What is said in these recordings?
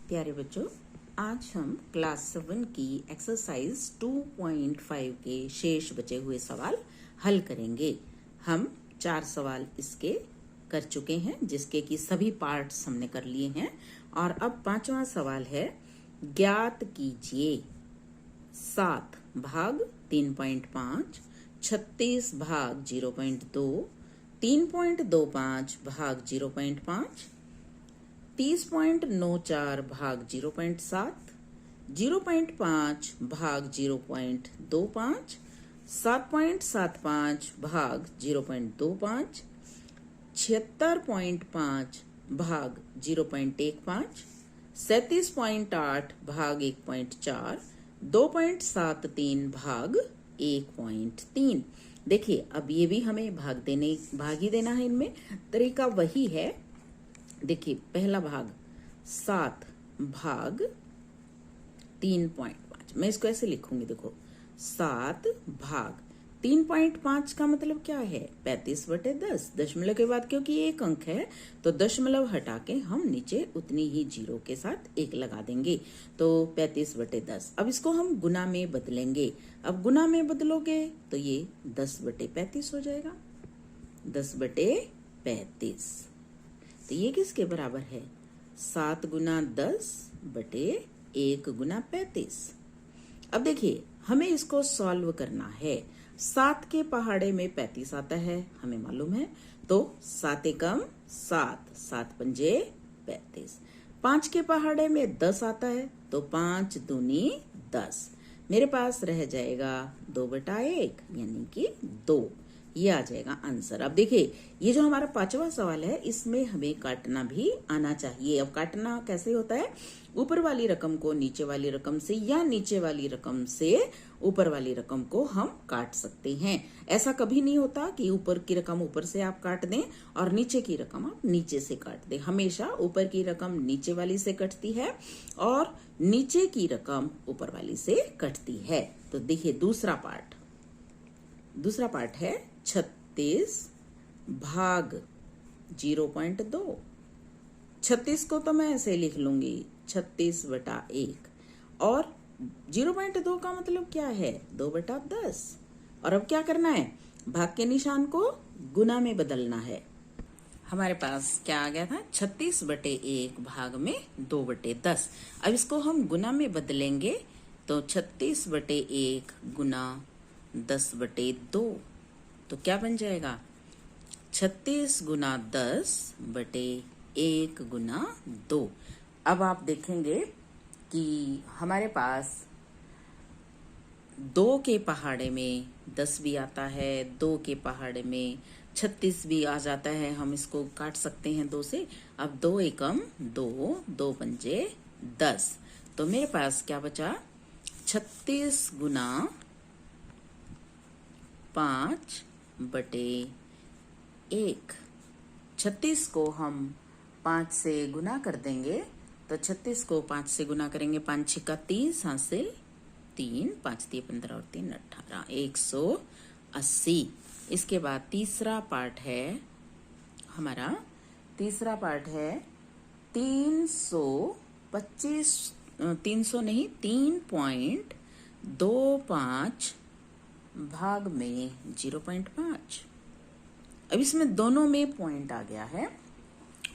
प्यारे बच्चों, आज हम क्लास 7 की एक्सरसाइज 2.5 के शेष बचे हुए सवाल हल करेंगे। हम 4 सवाल इसके कर चुके हैं, जिसके कि सभी पार्ट्स हमने कर लिए हैं। और अब 5वां सवाल है, ज्ञात कीजिए 7 भाग 3.5, 36 भाग 0.2, 3.25 भाग 0.5, 30.94 भाग 0.7, 0.5 भाग 0.25, 7.75 भाग 0.25, 76.5 भाग 0.15, 37.8 भाग 1.4, 2.73 भाग 1.3। देखिए, अब ये भी हमें भाग ही देना है। इनमें तरीका वही है। देखिए, पहला भाग 7 भाग 3.5, मैं इसको ऐसे लिखूंगी। देखो, 7 भाग 3.5 का मतलब क्या है? 35/10। दशमलव के बाद क्योंकि एक अंक है तो दशमलव हटा के हम नीचे उतनी ही जीरो के साथ एक लगा देंगे, तो 35/10। अब इसको हम गुना में बदलेंगे। अब गुना में बदलोगे तो ये 10/35 हो जाएगा। 10/35। तो ये किसके बराबर है? 7 गुना 10/1 गुना 35। अब देखिए, हमें इसको सॉल्व करना है। 7 के पहाड़े में 35 आता है, हमें मालूम है। तो 7 एकम 7, 7 पंजे 35। 5 के पहाड़े में 10 आता है, तो 5 दूनी 10। मेरे पास रह जाएगा 2/1 यानी कि 2। ये आ जाएगा आंसर। अब देखिए, ये जो हमारा 5वां सवाल है, इसमें हमें काटना भी आना चाहिए। अब काटना कैसे होता है? ऊपर वाली रकम को नीचे वाली रकम से या नीचे वाली रकम से ऊपर वाली रकम को हम काट सकते हैं। ऐसा कभी नहीं होता कि ऊपर की रकम ऊपर से आप काट दें और नीचे की रकम आप नीचे से काट दें। हमेशा ऊपर की रकम नीचे वाली से कटती है और नीचे की रकम ऊपर वाली से कटती है। तो देखिए, दूसरा पार्ट है 36 भाग 0.2। 36 को तो मैं ऐसे लिख लूंगी 36/1, और 0.2 का मतलब क्या है? 2/10। और अब क्या करना है? भाग के निशान को गुना में बदलना है। हमारे पास क्या आ गया था? 36/1 भाग में 2/10। अब इसको हम गुना में बदलेंगे तो 36/1 गुना 10/2। तो क्या बन जाएगा? 36 गुना 10/1 गुना 2। अब आप देखेंगे कि हमारे पास 2 के पहाड़े में 10 भी आता है, 2 के पहाड़े में 36 भी आ जाता है। हम इसको काट सकते हैं 2 से। अब 2 एकम 2, 2 पंजे 10। तो मेरे पास क्या बचा? 36 गुना 5/1। 36 को हम 5 से गुना कर देंगे, तो 36 को 5 से गुना करेंगे, 5 6 30 हासिल 3, 5 3 15 और 3 18, 180। इसके बाद तीसरा पार्ट है हमारा, 325, 300 नहीं, 3.25 भाग में 0.5। अब इसमें दोनों में पॉइंट आ गया है,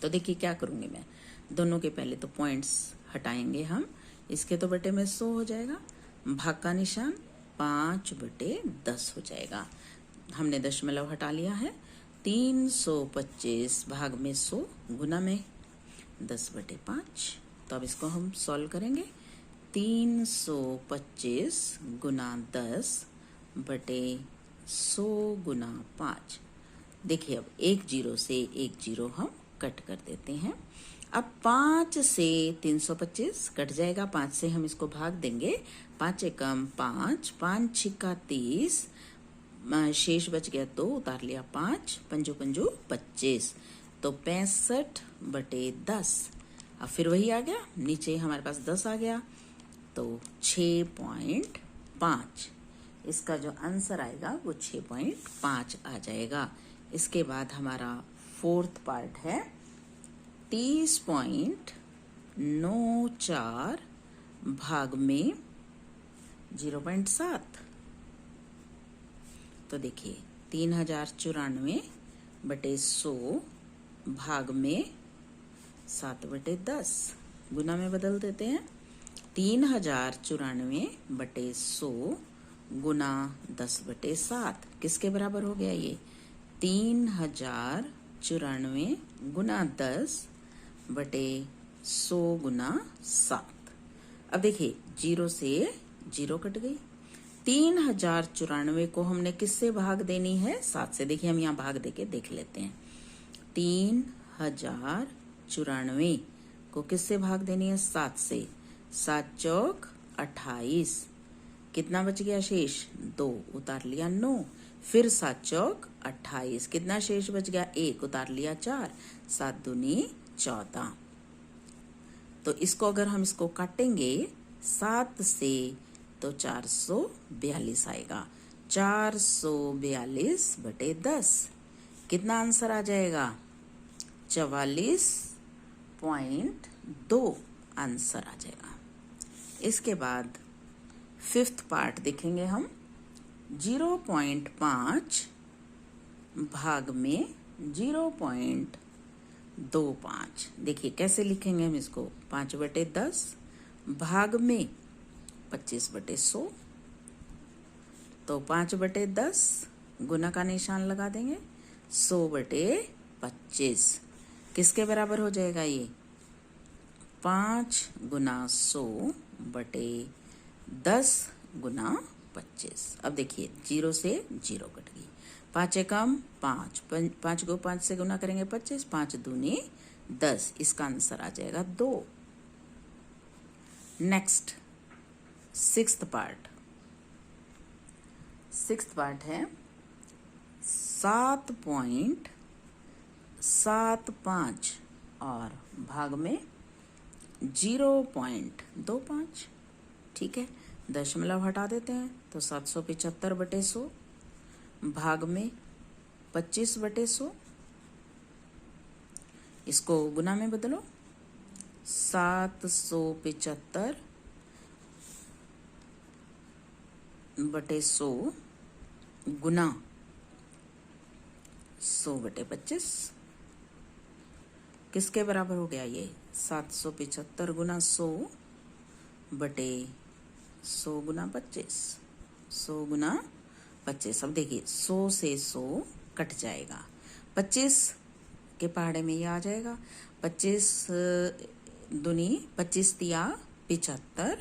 तो देखिए क्या करूंगी मैं। दोनों के पहले तो पॉइंट्स हटाएंगे हम। इसके तो बटे में 100 हो जाएगा, भाग का निशान 5/10 हो जाएगा। हमने दशमलव हटा लिया है। 325 भाग में 100 गुना में 10/5। तो अब इसको हम सॉल्व करेंगे। 325 गुना 10/100 गुना 5। देखिए, अब एक जीरो से एक जीरो हम कट कर देते हैं। अब 5 से 325 कट जाएगा, 5 से हम इसको भाग देंगे, 5 एकम 5, 5 6 30, शेष बच गया 2, उतार लिया 5, 5 5 25, तो 65/10। अब फिर वही आ गया, नीचे हमारे पास 10 आ गया, तो 6.5। इसका जो आंसर आएगा वो 6.5 आ जाएगा। इसके बाद हमारा 4th पार्ट है 30.5 9 4 भाग में 0.7। तो देखिए 3094 बटे 100 भाग में 7/10 गुना में बदल देते हैं। 3094 बटे 100 गुना 10/7 किसके बराबर हो गया ये? 3094 गुना 10 बटे 100 गुना 7। अब देखिए 0 से 0 कट गई। 3094 को हमने किससे भाग देनी है? 7 से। देखिए हम यहाँ भाग देके देख लेते हैं। 3094 को किससे भाग देनी है? 7 से। 7 चौक 28। कितना बच गया शेष? 2 उतार लिया 9। फिर 7 चौक 28। कितना शेष बच गया? 1 उतार लिया 4। 7 दूनी 14। तो इसको अगर हम इसको काटेंगे 7 से तो 442 आएगा। 442 बटे 10 कितना आंसर आ जाएगा? 44.2 आंसर आ जाएगा। इसके बाद 5th पार्ट देखेंगे हम। 0.5 भाग में 0.25। देखिए कैसे लिखेंगे हम इसको? 5/10 भाग में 25/100। तो 5/10 गुना का निशान लगा देंगे। 100/25 किसके बराबर हो जाएगा ये? 5 गुना 100 बटे 10 गुना 25। अब देखिए 0 से 0 कट गई। 5 एकम 5, 5 को 5 से गुना करेंगे 25। 5 दूनी 10। इसका आंसर आ जाएगा 2। Next 6th part. 6th part है 7.75 और भाग में 0.25। ठीक है, दशमलव हटा देते हैं तो 775/100 भाग में 25/100। इसको गुना में बदलो। 775/100 गुना 100/25 किसके बराबर हो गया ये? 775 गुना 100 बटे 100 गुना 25। 100 गुना 25। अब देखिए 100 से 100 कट जाएगा। 25 के पहाड़े में ये आ जाएगा। 25 दूनी 25 तिया 75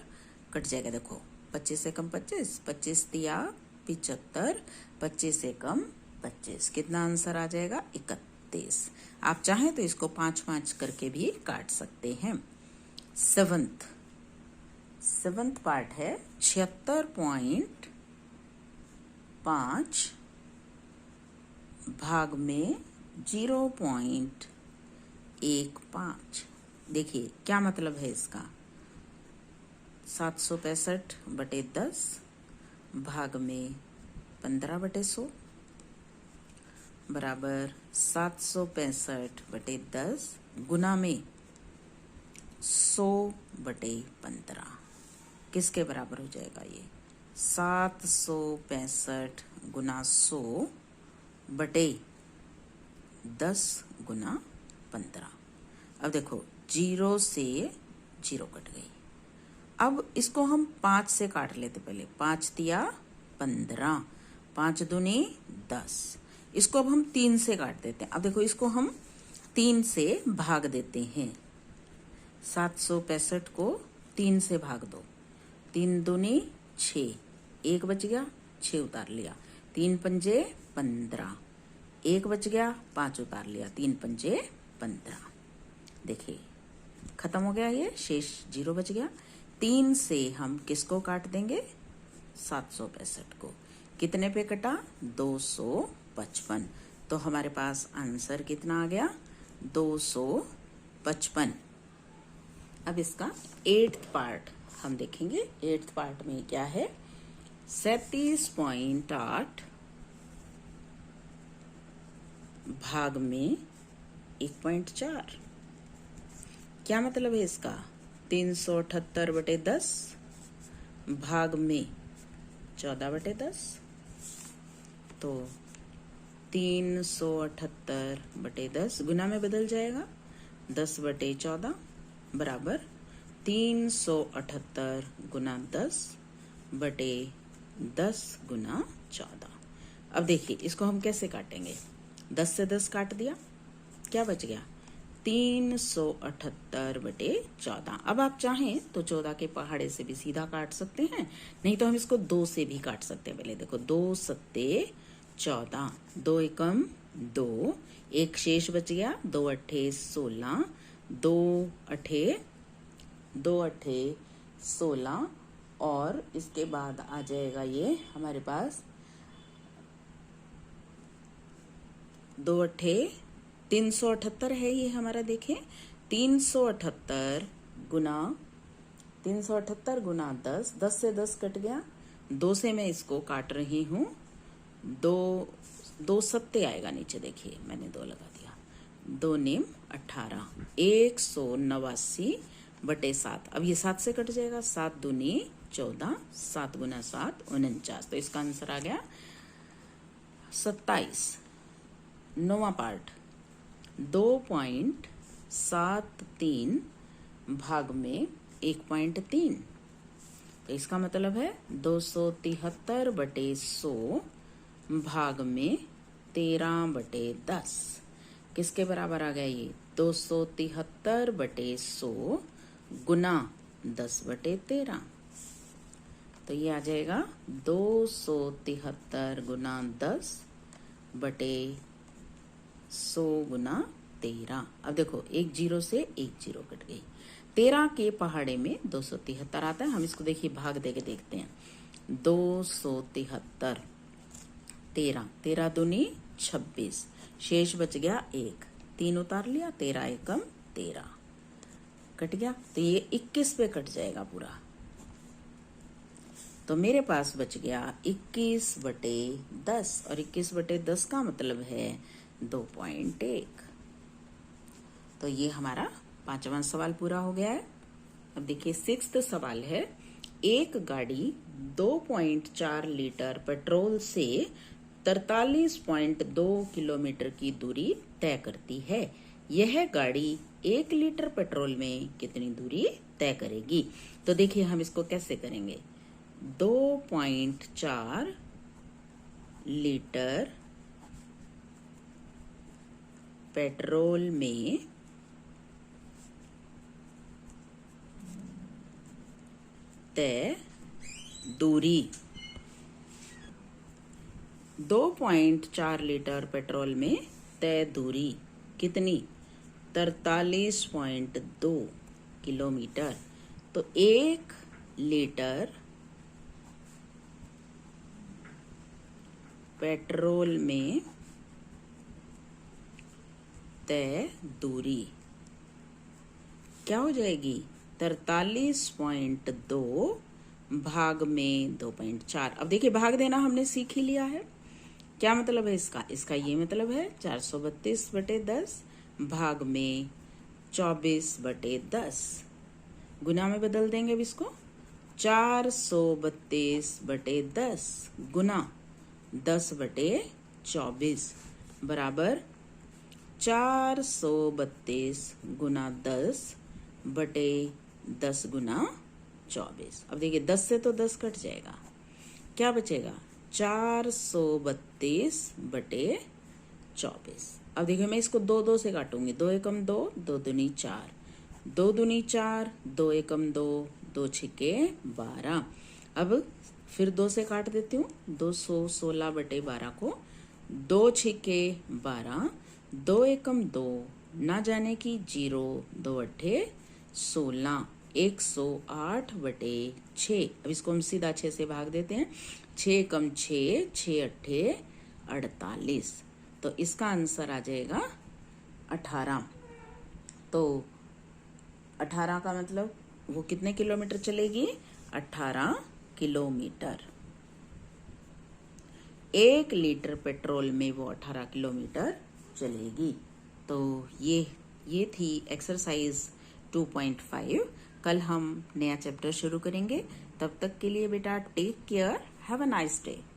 कट जाएगा। देखो 25 एकम 25, 25 तिया 75, 25 एकम 25। कितना आंसर आ जाएगा? 31। आप चाहें तो इसको 5-5 करके भी काट सकते हैं। 7th पार्ट है 76.5 भाग में 0.15। देखिए क्या मतलब है इसका? 765/10 भाग में 15/100 बराबर 765/10 गुना में 100/15 किसके बराबर हो जाएगा ये? 765 गुना 100 बटे 10 गुना 15। अब देखो 0 से 0 कट गई। अब इसको हम 5 से काट लेते। पहले 5 तिया 15, 5 दूनी 10। इसको अब हम 3 से काट देते हैं। अब देखो इसको हम 3 से भाग देते हैं। 765 को 3 से भाग दो। 3 दूनी 6, 1 बच गया, 6 उतार लिया। 3 पंजे 15, 1 बच गया, 5 उतार लिया। 3 पंजे 15। देखिए खत्म हो गया ये, शेष 0 बच गया। 3 से हम किसको काट देंगे? 765 को। कितने पे कटा? 255। तो हमारे पास आंसर कितना आ गया? 255। अब इसका 8th पार्ट हम देखेंगे। 8th पार्ट में क्या है? 37.8 भाग में 1.4। क्या मतलब है इसका? 378/10 भाग में 14/10। तो 378/10 गुना में बदल जाएगा 10/14 बराबर 378 गुना 10/10 गुना 14। अब देखिए इसको हम कैसे काटेंगे। 10 से 10 काट दिया, क्या बच गया? 378/14। अब आप चाहें तो 14 के पहाड़े से भी सीधा काट सकते हैं, नहीं तो हम इसको 2 से भी काट सकते हैं। पहले देखो 2 सत्ते 14, 2 एकम 2, एक शेष बच गया, 2 अट्ठे 16, 2 अट्ठे 16 और इसके बाद आ जाएगा ये हमारे पास 2 अट्ठे 378 है ये हमारा। देखें 378 गुना 10, 10 से 10 कट गया, 2 से मैं इसको काट रही हूँ, 2 सत्ते आएगा नीचे, देखिए मैंने 2 लगा दिया, 2 नेम 18, 189/7। अब ये 7 से कट जाएगा, 7 दूनी 14, 7 गुना 7 49। तो इसका आंसर आ गया 27। 9वां पार्ट 2.73 भाग में 1.3। तो इसका मतलब है 273/100 भाग में 13/10 किसके बराबर आ गया ये? 273/100 गुना 10/13। तो ये आ जाएगा 273 गुना 10/100 गुना 13। अब देखो एक जीरो से एक जीरो कट गई, 13 के पहाड़े में 273 आता है। हम इसको देखिए भाग देके देखते हैं। 273, 13 दूनी 26, शेष बच गया 1, 3 उतार लिया, 13 एकम 13 कट गया, तो ये 21 पे कट जाएगा पूरा। तो मेरे पास बच गया 21/10 और 21/10 का मतलब है 2.1। तो ये हमारा 5वां सवाल पूरा हो गया है। अब देखिए 6वां सवाल है, एक गाड़ी 2.4 लीटर पेट्रोल से 43.2 किलोमीटर की दूरी तय करती है। यह गाड़ी 1 लीटर पेट्रोल में कितनी दूरी तय करेगी? तो देखिए हम इसको कैसे करेंगे। 2.4 लीटर पेट्रोल में तय दूरी, 2.4 लीटर पेट्रोल में तय दूरी कितनी? 43.2 किलोमीटर। तो 1 लीटर पेट्रोल में तय दूरी क्या हो जाएगी? 43.2 भाग में 2.4। अब देखिए भाग देना हमने सीख ही लिया है। क्या मतलब है इसका? इसका ये मतलब है 432/10 भाग में 24/10। गुना में बदल देंगे अब इसको। 432/10 गुना 10/24 बराबर 432 गुना 10/10 गुना 24। अब देखिए 10 से तो 10 कट जाएगा, क्या बचेगा? 432/24। अब देखिए मैं इसको 2 से काटूंगी। 2 एकम 2, 2 दूनी 4, 2 दूनी 4, 2 एकम 2, 2 छिके 12। अब फिर 2 से काट देती हूँ। 216/12 को 2 छिके 12, 2 एकम 2, ना जाने की 0, 2 अट्ठे 16, 108/6। अब इसको हम सीधा 6 से भाग देते हैं। 6 एकम 6, 6 अट्ठे 48। तो इसका आंसर आ जाएगा 18। तो 18 का मतलब वो कितने किलोमीटर चलेगी? 18 किलोमीटर। 1 लीटर पेट्रोल में वो 18 किलोमीटर चलेगी। तो ये थी एक्सरसाइज 2.5। कल हम नया चैप्टर शुरू करेंगे। तब तक के लिए बेटा take care, have a nice day.